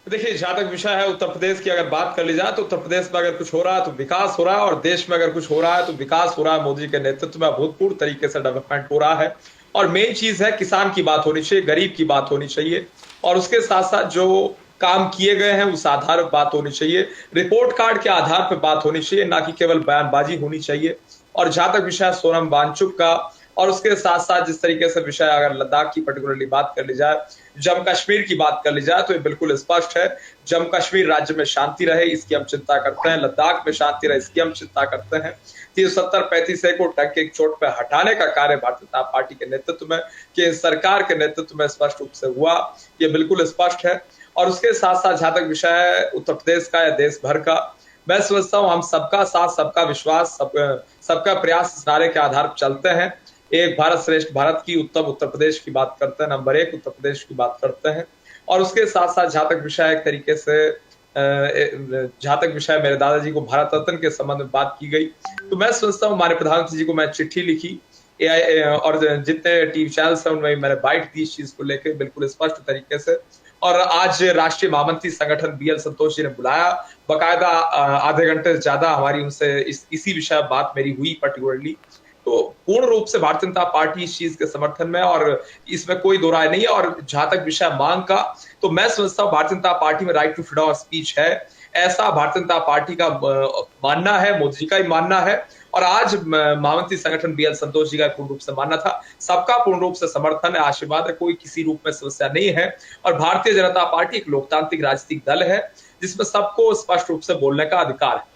देखिए, जहाँ तक विषय है उत्तर प्रदेश की अगर बात कर ली जाए तो उत्तर प्रदेश में अगर कुछ हो रहा है तो विकास हो रहा है और देश में अगर कुछ हो रहा है तो विकास हो रहा है। मोदी के नेतृत्व में अभूतपूर्व तरीके से डेवलपमेंट हो रहा है और मेन चीज है किसान की बात होनी चाहिए, गरीब की बात होनी चाहिए और उसके साथ साथ जो काम किए गए हैं उस आधार पर बात होनी चाहिए। रिपोर्ट कार्ड के आधार पर बात होनी चाहिए, ना कि केवल बयानबाजी होनी चाहिए। और जहां तक विषय सोनम वांगचुक का और उसके साथ साथ जिस तरीके से विषय अगर लद्दाख की पर्टिकुलरली बात कर ली जाए, जम्मू कश्मीर की बात कर ली जाए तो ये बिल्कुल स्पष्ट है। जम्मू कश्मीर राज्य में शांति रहे इसकी हम चिंता करते हैं, लद्दाख में शांति रहे इसकी हम चिंता करते हैं। 370-35 एकड़ टंग के चोट पर हटाने का कार्य भारतीय जनता पार्टी के नेतृत्व में, के सरकार के नेतृत्व में स्पष्ट रूप से हुआ, ये बिल्कुल स्पष्ट है। और उसके साथ साथ जहां तक विषय है उत्तर प्रदेश का या देश भर का, मैं समझता हूं हम सबका साथ, सबका विश्वास, सबका प्रयास इस नारे के आधार पर चलते हैं। एक भारत श्रेष्ठ भारत की उत्तम उत्तर प्रदेश की बात करते हैं, नंबर एक उत्तर प्रदेश की बात करते हैं। और उसके साथ साथ जहां तक विषय एक तरीके से जहां तक विषय मेरे दादाजी को भारत रत्न के संबंध में बात की गई, तो मैं समझता हूँ हमारे प्रधानमंत्री जी को मैं चिट्ठी लिखी और जितने टीवी चैनल्स हैं उनमें मैंने बाइट दी इस चीज को लेकर बिल्कुल स्पष्ट तरीके से। और आज राष्ट्रीय महामंत्री संगठन बीएल संतोष जी ने बुलाया, बकायदा आधे घंटे से ज्यादा हमारी उनसे इसी विषय बात मेरी हुई पर्टिकुलरली। तो पूर्ण रूप से भारतीय जनता पार्टी इस चीज के समर्थन में और इसमें कोई दो राय नहीं है। और जहां तक विषय मांग का, तो मैं समझता हूँ भारतीय जनता पार्टी में right to freedom of speech है, ऐसा भारतीय जनता पार्टी का मानना है, मोदी जी का ही मानना है। और आज महामंत्री संगठन बीएल संतोष जी का पूर्ण रूप से मानना था, सबका पूर्ण रूप से समर्थन है, आशीर्वाद है, कोई किसी रूप में समस्या नहीं है। और भारतीय जनता पार्टी एक लोकतांत्रिक राजनीतिक दल है जिसमें सबको स्पष्ट रूप से बोलने का अधिकार है।